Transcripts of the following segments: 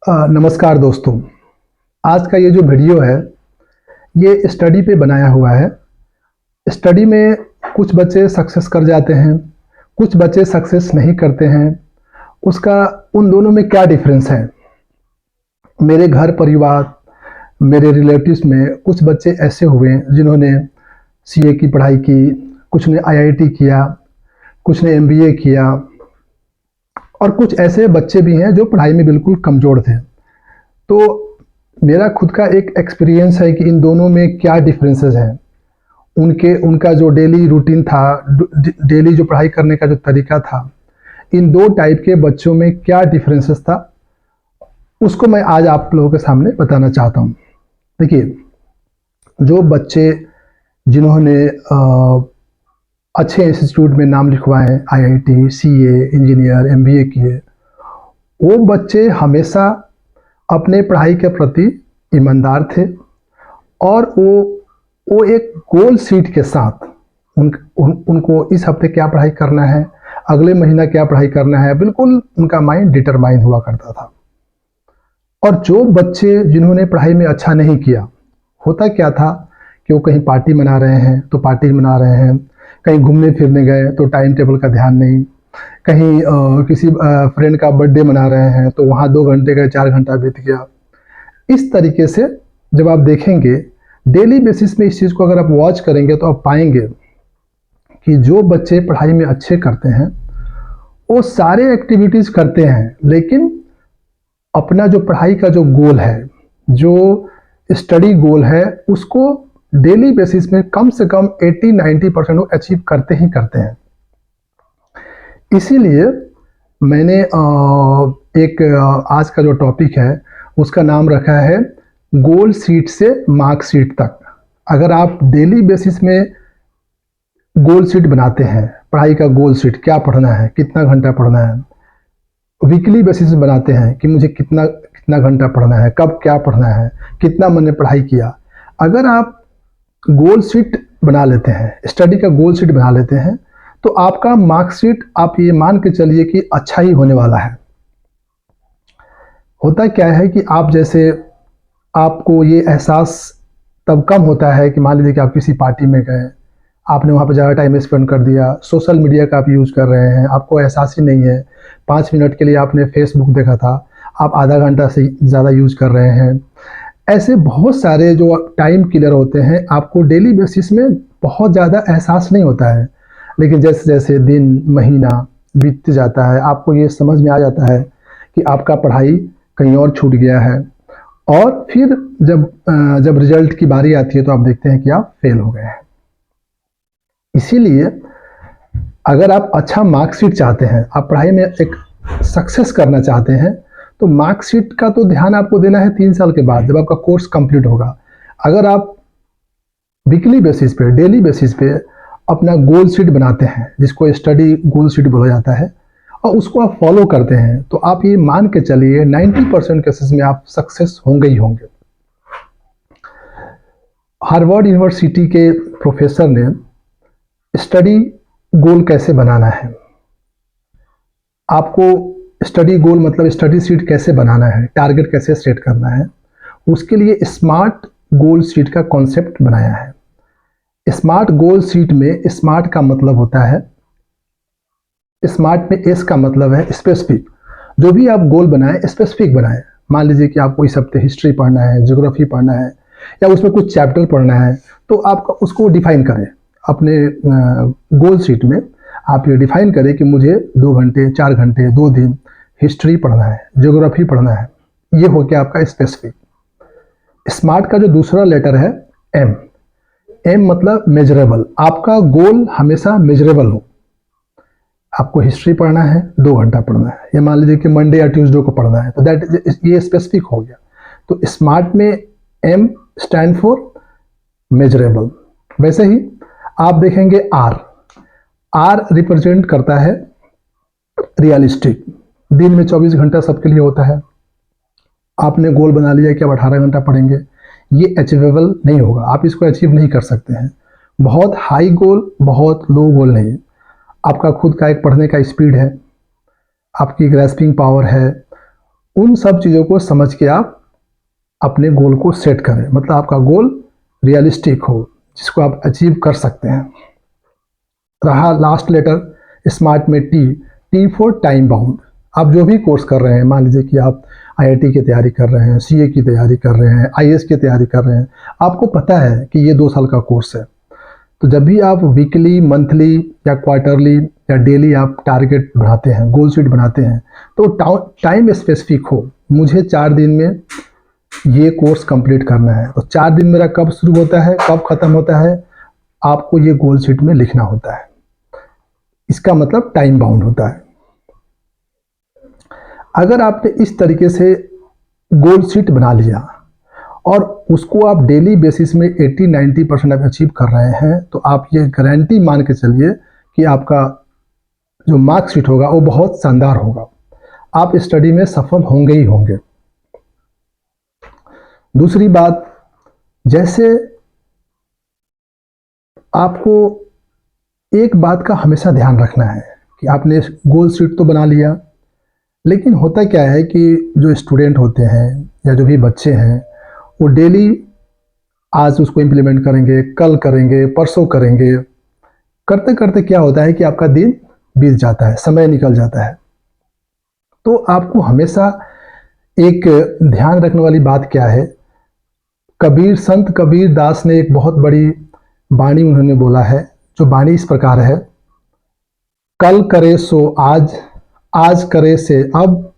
नमस्कार दोस्तों। आज का ये जो वीडियो है ये स्टडी पे बनाया हुआ है। स्टडी में कुछ बच्चे सक्सेस कर जाते हैं, कुछ बच्चे सक्सेस नहीं करते हैं। उसका उन दोनों में क्या डिफरेंस है? मेरे घर परिवार, मेरे रिलेटिव्स में कुछ बच्चे ऐसे हुए जिन्होंने सीए की पढ़ाई की, कुछ ने आईआईटी किया, कुछ ने एमबीए किया, और कुछ ऐसे बच्चे भी हैं जो पढ़ाई में बिल्कुल कमज़ोर थे। तो मेरा खुद का एक एक्सपीरियंस है कि इन दोनों में क्या डिफरेंसेस हैं। उनका जो डेली रूटीन था, डेली जो पढ़ाई करने का जो तरीका था, इन दो टाइप के बच्चों में क्या डिफरेंसेस था, उसको मैं आज आप लोगों के सामने बताना चाहता हूँ। देखिए, जो बच्चे जिन्होंने अच्छे इंस्टीट्यूट में नाम लिखवाए हैं, आईआईटी, सीए, इंजीनियर, एमबीए किए, वो बच्चे हमेशा अपने पढ़ाई के प्रति ईमानदार थे और वो एक गोल सीट के साथ उनको इस हफ्ते क्या पढ़ाई करना है, अगले महीना क्या पढ़ाई करना है, बिल्कुल उनका माइंड डिटरमाइन हुआ करता था। और जो बच्चे जिन्होंने पढ़ाई में अच्छा नहीं किया, होता क्या था कि वो कहीं पार्टी मना रहे हैं तो पार्टी मना रहे हैं, कहीं घूमने फिरने गए तो टाइम टेबल का ध्यान नहीं, कहीं किसी फ्रेंड का बर्थडे मना रहे हैं तो वहाँ 2 घंटे का 4 घंटा बीत गया। इस तरीके से जब आप देखेंगे डेली बेसिस में, इस चीज़ को अगर आप वॉच करेंगे तो आप पाएंगे कि जो बच्चे पढ़ाई में अच्छे करते हैं वो सारे एक्टिविटीज़ करते हैं, लेकिन अपना जो पढ़ाई का जो गोल है, जो स्टडी गोल है, उसको डेली बेसिस में कम से कम 80-90% वो अचीव करते ही करते हैं। इसीलिए मैंने आज का जो टॉपिक है उसका नाम रखा है गोल सीट से मार्कशीट तक। अगर आप डेली बेसिस में गोल सीट बनाते हैं, पढ़ाई का गोल सीट, क्या पढ़ना है, कितना घंटा पढ़ना है, वीकली बेसिस में बनाते हैं कि मुझे कितना कितना घंटा पढ़ना है, कब क्या पढ़ना है, कितना मैंने पढ़ाई किया। अगर आप गोल शीट बना लेते हैं, स्टडी का गोल शीट बना लेते हैं, तो आपका मार्कशीट आप ये मान के चलिए कि अच्छा ही होने वाला है। होता क्या है कि आप जैसे आपको ये एहसास तब कम होता है कि मान लीजिए कि आप किसी पार्टी में गए, आपने वहाँ पे ज़्यादा टाइम स्पेंड कर दिया, सोशल मीडिया का आप यूज़ कर रहे हैं, आपको एहसास ही नहीं है, 5 मिनट के लिए आपने फेसबुक देखा था, आप आधा घंटा से ज़्यादा यूज़ कर रहे हैं। ऐसे बहुत सारे जो टाइम किलर होते हैं, आपको डेली बेसिस में बहुत ज़्यादा एहसास नहीं होता है, लेकिन जैसे जैसे दिन महीना बीतते जाता है, आपको ये समझ में आ जाता है कि आपका पढ़ाई कहीं और छूट गया है, और फिर जब रिजल्ट की बारी आती है तो आप देखते हैं कि आप फेल हो गए हैं। इसीलिए अगर आप अच्छा मार्कशीट चाहते हैं, आप पढ़ाई में एक सक्सेस करना चाहते हैं, तो मार्कशीट का तो ध्यान आपको देना है 3 साल के बाद, जब आपका कोर्स कंप्लीट होगा। अगर आप वीकली बेसिस पे, डेली बेसिस पे अपना गोल शीट बनाते हैं, जिसको स्टडी गोल शीट बोला जाता है, और उसको आप फॉलो करते हैं, तो आप ये मान के चलिए 90% केसेस में आप सक्सेस होंगे ही होंगे। हार्वर्ड यूनिवर्सिटी के प्रोफेसर ने स्टडी गोल कैसे बनाना है, आपको स्टडी गोल मतलब स्टडी शीट कैसे बनाना है, टारगेट कैसे सेट करना है, उसके लिए स्मार्ट गोल शीट का कॉन्सेप्ट बनाया है। स्मार्ट गोल शीट में स्मार्ट का मतलब होता है, स्मार्ट में एस का मतलब है स्पेसिफिक। जो भी आप गोल बनाएं, स्पेसिफिक बनाएं। मान लीजिए कि आपको इस हफ्ते हिस्ट्री पढ़ना है, ज्योग्राफी पढ़ना है, या उसमें कुछ चैप्टर पढ़ना है, तो आप उसको डिफाइन करें अपने गोल शीट में। आप ये डिफाइन करें कि मुझे 2 घंटे, 4 घंटे, 2 दिन हिस्ट्री पढ़ना है, ज्योग्राफी पढ़ना है। ये हो गया आपका स्पेसिफिक। स्मार्ट का जो दूसरा लेटर है एम, एम मतलब मेजरेबल। आपका गोल हमेशा मेजरेबल हो। आपको हिस्ट्री पढ़ना है, 2 घंटा पढ़ना है, या मान लीजिए कि मंडे या ट्यूसडे को पढ़ना है, तो ये स्पेसिफिक हो गया। तो स्मार्ट में एम स्टैंड फॉर मेजरेबल। वैसे ही आप देखेंगे आर, आर रिप्रेजेंट करता है रियलिस्टिक। दिन में 24 घंटा सबके लिए होता है। आपने गोल बना लिया कि आप 18 घंटा पढ़ेंगे, ये अचीवेबल नहीं होगा, आप इसको अचीव नहीं कर सकते हैं। बहुत हाई गोल, बहुत लो गोल नहीं। आपका खुद का एक पढ़ने का स्पीड है, आपकी ग्रैस्पिंग पावर है, उन सब चीज़ों को समझ के आप अपने गोल को सेट करें, मतलब आपका गोल रियलिस्टिक हो, जिसको आप अचीव कर सकते हैं। रहा लास्ट लेटर स्मार्ट में T, T for time bound. आप जो भी कोर्स कर रहे हैं, मान लीजिए कि आप आईआईटी की तैयारी कर रहे हैं, सीए की तैयारी कर रहे हैं, आईएएस की तैयारी कर रहे हैं, आपको पता है कि ये 2 साल का कोर्स है। तो जब भी आप वीकली, मंथली या क्वार्टरली या डेली आप टारगेट बनाते हैं, गोल शीट बनाते हैं, तो टाइम स्पेसिफिक हो। मुझे 4 दिन में ये कोर्स कंप्लीट करना है, तो 4 दिन मेरा कब शुरू होता है, कब खत्म होता है, आपको ये गोल शीट में लिखना होता है। इसका मतलब टाइम बाउंड होता है। अगर आपने इस तरीके से गोल शीट बना लिया और उसको आप डेली बेसिस में 80-90% आप अचीव कर रहे हैं, तो आप ये गारंटी मान के चलिए कि आपका जो मार्कशीट होगा वो बहुत शानदार होगा। आप स्टडी में सफल होंगे ही होंगे। दूसरी बात, जैसे आपको एक बात का हमेशा ध्यान रखना है कि आपने गोल शीट तो बना लिया, लेकिन होता क्या है कि जो स्टूडेंट होते हैं या जो भी बच्चे हैं, वो डेली आज उसको इम्प्लीमेंट करेंगे, कल करेंगे, परसों करेंगे। करते करते क्या होता है कि आपका दिन बीत जाता है, समय निकल जाता है। तो आपको हमेशा एक ध्यान रखने वाली बात क्या है, संत कबीर दास ने एक बहुत बड़ी वाणी उन्होंने बोला है, जो वाणी इस प्रकार है, कल करे सो आज, आज करे से अब,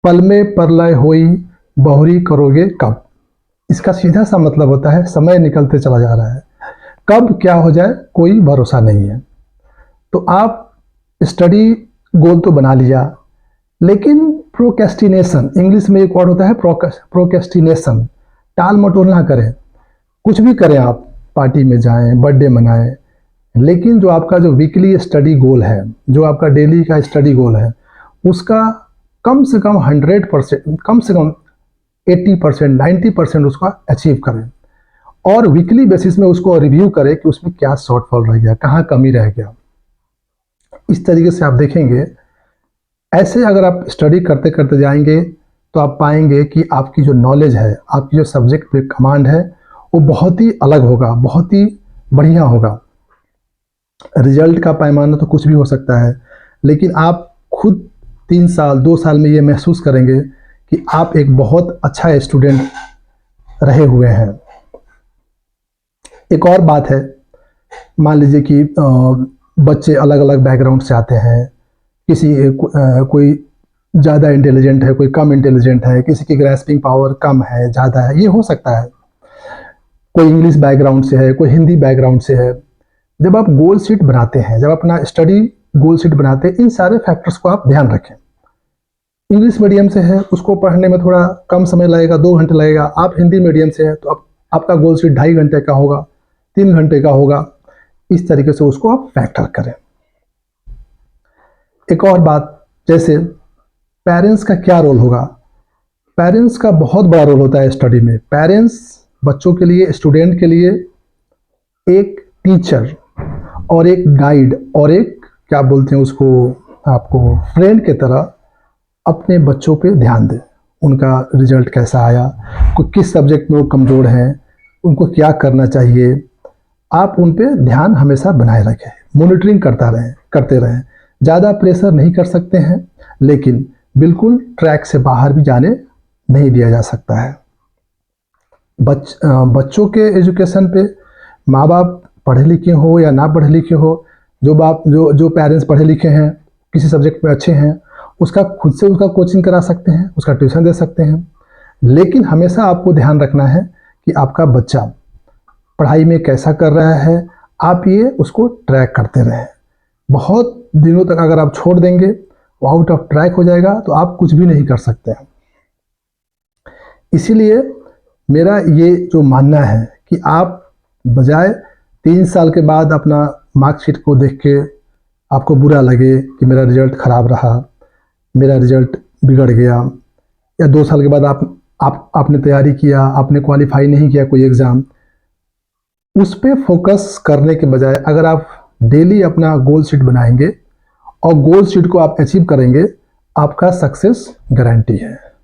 पल में परलय होई, बहुरी करोगे कब। इसका सीधा सा मतलब होता है समय निकलते चला जा रहा है, कब क्या हो जाए कोई भरोसा नहीं है। तो आप स्टडी गोल तो बना लिया, लेकिन प्रोकेस्टिनेशन, इंग्लिश में एक वर्ड होता है प्रोकेस्टिनेशन, टाल मटोल ना करें। कुछ भी करें आप, पार्टी में जाएं, बर्थडे मनाएं, लेकिन जो आपका जो वीकली स्टडी गोल है, जो आपका डेली का स्टडी गोल है, उसका कम से कम 100%, कम से कम 80%, 90% उसका अचीव करें और वीकली बेसिस में उसको रिव्यू करें कि उसमें क्या शॉर्टफॉल रह गया, कहाँ कमी रह गया। इस तरीके से आप देखेंगे, ऐसे अगर आप स्टडी करते करते जाएंगे तो आप पाएंगे कि आपकी जो नॉलेज है, आपकी जो सब्जेक्ट पे कमांड है, वो बहुत ही अलग होगा, बहुत ही बढ़िया होगा। रिजल्ट का पैमाना तो कुछ भी हो सकता है, लेकिन आप खुद 3 साल 2 साल में ये महसूस करेंगे कि आप एक बहुत अच्छा स्टूडेंट रहे हुए हैं। एक और बात है, मान लीजिए कि बच्चे अलग अलग बैकग्राउंड से आते हैं, कोई ज़्यादा इंटेलिजेंट है, कोई कम इंटेलिजेंट है, किसी की ग्रैस्पिंग पावर कम है, ज़्यादा है, ये हो सकता है। कोई इंग्लिश बैकग्राउंड से है, कोई हिंदी बैकग्राउंड से है। जब आप गोल शीट बनाते हैं, जब अपना स्टडी गोल शीट बनाते हैं, इन सारे फैक्टर्स को आप ध्यान रखें। इंग्लिश मीडियम से है, उसको पढ़ने में थोड़ा कम समय लगेगा, 2 घंटे लगेगा। आप हिंदी मीडियम से है तो आपका गोल शीट 2.5 घंटे का होगा, 3 घंटे का होगा। इस तरीके से उसको आप फैक्टर करें। एक और बात, जैसे पेरेंट्स का क्या रोल होगा। पेरेंट्स का बहुत बड़ा रोल होता है स्टडी में। पेरेंट्स बच्चों के लिए, स्टूडेंट के लिए एक टीचर और एक गाइड और एक क्या बोलते हैं उसको, आपको फ्रेंड के तरह अपने बच्चों पे ध्यान दें। उनका रिजल्ट कैसा आया, किस सब्जेक्ट में वो कमज़ोर हैं, उनको क्या करना चाहिए, आप उन पे ध्यान हमेशा बनाए रखें। मॉनिटरिंग करते रहें। ज़्यादा प्रेशर नहीं कर सकते हैं, लेकिन बिल्कुल ट्रैक से बाहर भी जाने नहीं दिया जा सकता है। बच्चों के एजुकेशन पे माँ बाप पढ़े लिखे हो या ना पढ़े लिखे हो, जो पेरेंट्स पढ़े लिखे हैं, किसी सब्जेक्ट में अच्छे हैं, उसका खुद से उसका कोचिंग करा सकते हैं, उसका ट्यूशन दे सकते हैं। लेकिन हमेशा आपको ध्यान रखना है कि आपका बच्चा पढ़ाई में कैसा कर रहा है, आप ये उसको ट्रैक करते रहें। बहुत दिनों तक अगर आप छोड़ देंगे, वो आउट ऑफ ट्रैक हो जाएगा, तो आप कुछ भी नहीं कर सकते हैं। इसीलिए मेरा ये जो मानना है कि आप बजाय 3 साल के बाद अपना मार्कशीट को देख के आपको बुरा लगे कि मेरा रिजल्ट ख़राब रहा, मेरा रिजल्ट बिगड़ गया, या 2 साल के बाद आपने तैयारी किया, आपने क्वालिफाई नहीं किया कोई एग्ज़ाम, उस पर फोकस करने के बजाय अगर आप डेली अपना गोल शीट बनाएंगे और गोल शीट को आप अचीव करेंगे, आपका सक्सेस गारंटी है।